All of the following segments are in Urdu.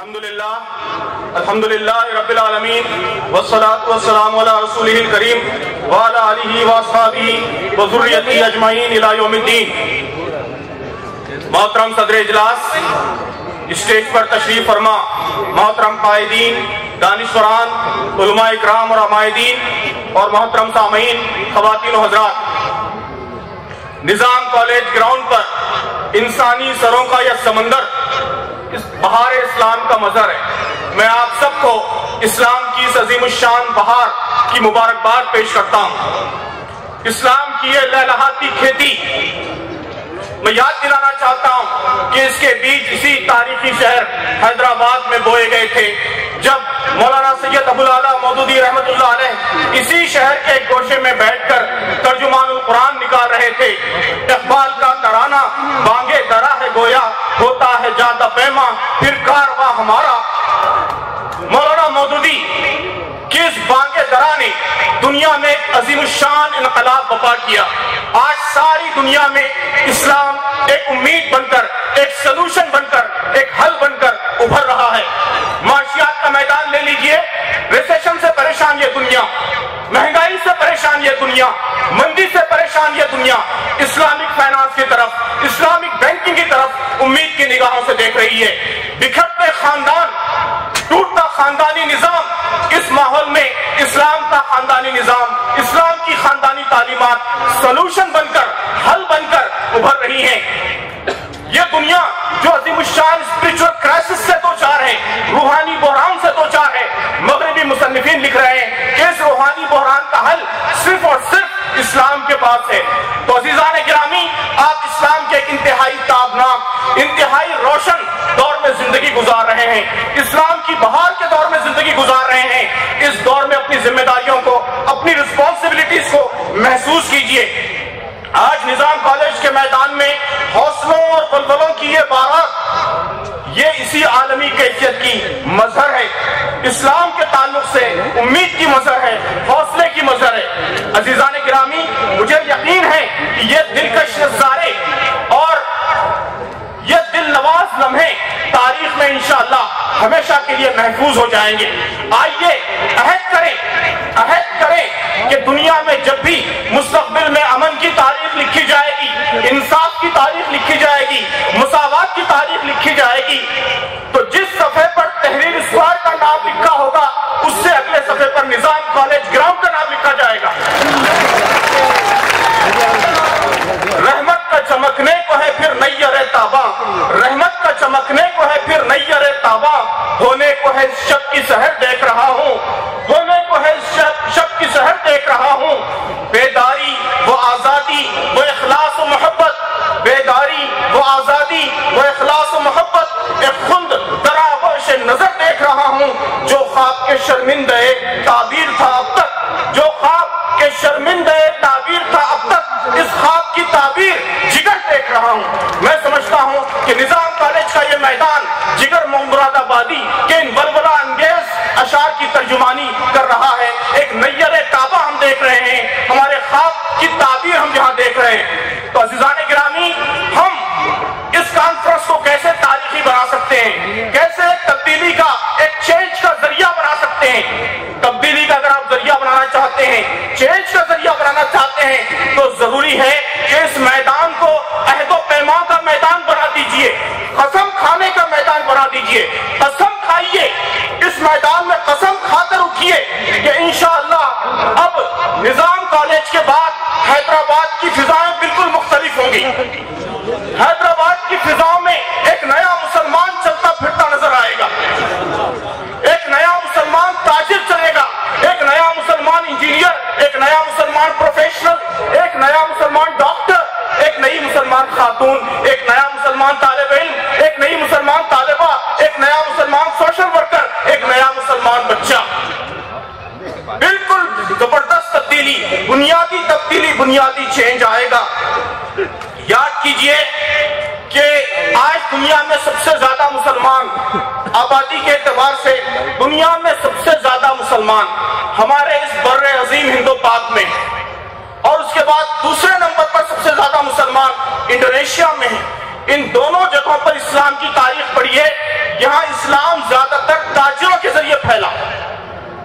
الحمدللہ رب العالمین والصلاة والسلام علی رسولہ الکریم وعلی آلہ واصحابہ وذریتہ اجمعین الی یوم الدین۔ محترم صدر اجلاس، اسٹیج پر تشریف فرما محترم قائدین، دانشوران، علماء اکرام اور عمائدین اور محترم سامعین، خواتین و حضرات، نظام کالج گراؤنڈ پر انسانی سروں کا یہ سمندر اس بہار اسلام کا مظہر ہے۔ میں آپ سب کو اسلام کی اس عظیم الشان بہار کی مبارکباد پیش کرتا ہوں۔ اسلام کی یہ لہلہاتی کھیتی میں یاد دلانا چاہتا ہوں کہ اس کے بیج اسی تاریخی شہر حیدرآباد میں بوئے گئے تھے، جب مولانا سید ابو الاعلیٰ مودودی رحمۃ اللہ علیہ اسی شہر کے ایک گوشے میں بیٹھ کر ترجمان القرآن نکال رہے تھے۔ اقبال کا ترانہ بانگے درا ہے گویا، ہوتا ہے جادہ پیما پھر کارواں ہمارا۔ مولانا مودودی کی اس بانگے درا نے دنیا میں ایک عظیم الشان انقلاب برپا کیا۔ آج ساری دنیا میں اسلام ایک امید بن کر، ایک سلوشن بن کر، ایک حل بن کر ابھر رہا ہے۔ معاشیات کا میدان لے لیجئے، ریسیشن سے پریشان یہ دنیا، مہنگائی سے پریشان یہ دنیا، مندی سے پریشان یہ دنیا اسلامک فائنانس کی طرف، اسلامک بینکنگ کی طرف امید کی نگاہوں سے دیکھ رہی ہے۔ بکھرتے خاندان، ٹوٹتا خاندانی نظام، اس ماحول میں اسلام کا خاندانی نظام، اسلام کی خاندانی تعلیمات سلوشن بن کر، حل بن کر ابھر رہی ہیں۔ یہ دنیا جو عظیم الشان اسپریچول کرائسس سے دوچار ہے، روحانی بحران سے دوچار ہے، مغربی مصنفین لکھ رہے ہیں کہ اس روحانی بحران کا حل صرف اور صرف اسلام کے پاس ہے۔ تو عزیزان گرامی، آپ اسلام کے ایک انتہائی تابناک، انتہائی روشن دور میں زندگی گزار رہے ہیں، اسلام کی بہار کے دور میں زندگی گزار رہے ہیں۔ اس دور میں اپنی ذمہ داریوں کو، اپنی رسپانسبلٹیز کو محسوس کیجئے۔ آج نظام کالج کے میدان میں حوصلوں اور بلبلوں کی یہ بارات، یہ اسی عالمی کیفیت کی مظہر ہے، اسلام کے تعلق سے امید کی مظہر ہے، حوصلے کی مظہر ہے۔ عزیزان گرامی، مجھے یقین ہے کہ یہ دلکش نظارے اور یہ دل نواز لمحے تاریخ میں انشاءاللہ ہمیشہ کے لیے محفوظ ہو جائیں گے۔ آئیے عہد کریں کہ دنیا میں جب بھی مستقبل میں امن کی تاریخ لکھی جائے گی، انصاف کی تاریخ لکھی جائے گی، مساوات کی تاریخ لکھی جائے گی، تو جس صفحے پر تحریر اسکوائر کا نام لکھا ہوگا، اس سے اگلے صفحے پر نظام کالج گراؤنڈ کا نام لکھا جائے گا۔ رحمت کا چمکنے کو ہے پھر نیر تاباں، رحمت کا چمکنے کو ہے پھر نیر تاباں، ہونے کو ہے شب کی سحر دیکھ رہا ہوں، ہونے کو ہے شب کی سحر دیکھ رہا ہوں۔ بیداری وہ آزادی وہ اخلاص و محبت، بیداری وہ آزادی وہ اخلاص و محبت، ایک خند دراوش نظر دیکھ رہا ہوں، جو خواب کے شرمندہ تعبیر تھا اب تک، جو خواب کے شرمندہ تعبیر تھا اب تک، اس خواب کی تعبیر جگر دیکھ رہا ہوں۔ میں سمجھتا ہوں کہ نظام کالج کا یہ میدان جگر مراد آبادی کے ان ولولہ انگیز اشعار کی ترجمانی کر رہا ہے۔ ایک نیر تابہ ہم دیکھ رہے ہیں، ہمارے خواب کی تعبیر ہم یہاں دیکھ رہے ہیں۔ تو عزیزان گرامی، ہم اس کانفرنس کو کیسے تاریخی بنا سکتے ہیں، کیسے تبدیلی کا، ایک چینج کا ذریعہ بنا سکتے ہیں۔ تبدیلی کا اگر آپ ذریعہ بنانا چاہتے ہیں، چینج کا ذریعہ بنانا چاہتے ہیں، تو ضروری ہے کہ اس میدان کو عہد و پیمان کا میدان بنا دیجئے، قسم کھانے کا میدان بنا دیجئے۔ قسم کھائیے، اس میدان میں قسم کھا کر اٹھیے کہ انشاءاللہ اب نظام کالج کے بعد حیدرآباد کی فضائیں بالکل مختلف ہوں گی۔ حیدرآباد کی فضاؤں میں ایک نیا مسلمان چلتا پھرتا نظر آئے گا، ایک نیا مسلمان تاجر چلے گا، ایک نیا مسلمان انجینئر، ایک نیا مسلمان پروفیشنل، ایک نیا مسلمان ڈاکٹر، ایک نئی مسلمان خاتون، ایک نیا مسلمان طالب علم، ایک نئی مسلمان طالبہ، ایک نیا مسلمان سوشل ورکر، ایک نیا مسلمان بچہ۔ بالکل زبردست تبدیلی، بنیادی تبدیلی، بنیادی چینج آئے گا۔ یاد کیجئے کہ آج دنیا میں سب سے زیادہ مسلمان، آبادی کے اعتبار سے دنیا میں سب سے زیادہ مسلمان ہمارے اس بر عظیم ہند و پاک میں، اور اس کے بعد دوسرے نمبر پر سب سے زیادہ مسلمان انڈونیشیا میں ہیں۔ ان دونوں جگہوں پر اسلام کی تاریخ پڑھیے، یہاں اسلام زیادہ تر تاجروں کے ذریعے پھیلا۔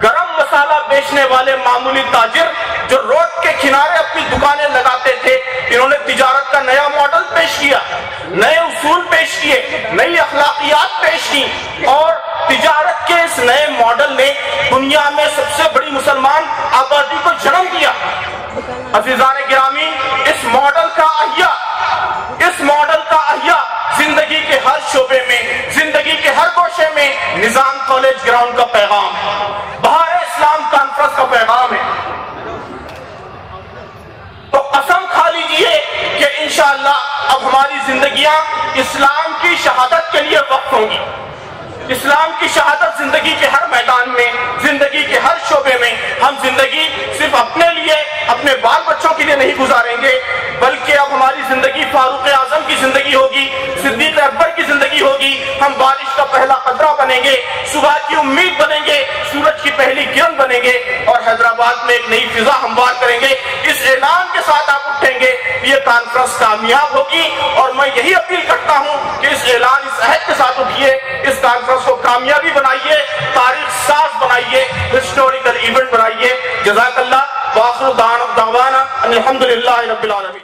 گرم مسالہ بیچنے والے معمولی تاجر جو روڈ کے کنارے اپنی دکانیں لگاتے تھے، انہوں نے تجارت کا نیا ماڈل پیش کیا، نئے اصول پیش کیے، نئی اخلاقیات پیش کی، اور تجارت کے اس نئے ماڈل نے دنیا میں سب سے بڑی مسلمان آبادی کو جنم دیا۔ عزیزان گرامی، اس ماڈل کا احیا زندگی کے ہر شعبے میں، زندگی کے ہر گوشے میں نظام کالج گراؤنڈ کا پیغام ہے، بہار اسلام کانفرنس کا پیغام ہے۔ تو قسم کھا لیجئے کہ انشاءاللہ اب ہماری زندگیاں اسلام کی شہادت کے لیے وقف ہوں گی۔ اسلام کی شہادت زندگی کے ہر میدان میں، زندگی کے ہر شعبے میں ہم زندگی صرف اپنے لیے، اپنے بال بچوں کے لیے نہیں گزاریں گے، بلکہ اب ہماری زندگی فاروق اعظم کی زندگی ہوگی، صدیق اکبر کی زندگی ہوگی۔ ہم بارش کا پہلا قطرہ بنیں گے، صبح کی امید بنیں گے، سورج کی پہلی کرن بنیں گے، اور حیدرآباد میں ایک نئی فضا ہموار کریں گے۔ اس اعلان کے ساتھ آپ اٹھیں گے، یہ کانفرنس کامیاب ہوگی، اور میں یہی اپیل کرتا ہوں کہ اس اعلان، اس عہد کے ساتھ اٹھیے، اس کانفرنس کو کامیابی بنائیے، تاریخ ساز بنائیے، ہسٹوریکل ایونٹ بنائیے۔ جزاک اللہ، وآخر دعوانا الحمدللہ رب العالمین۔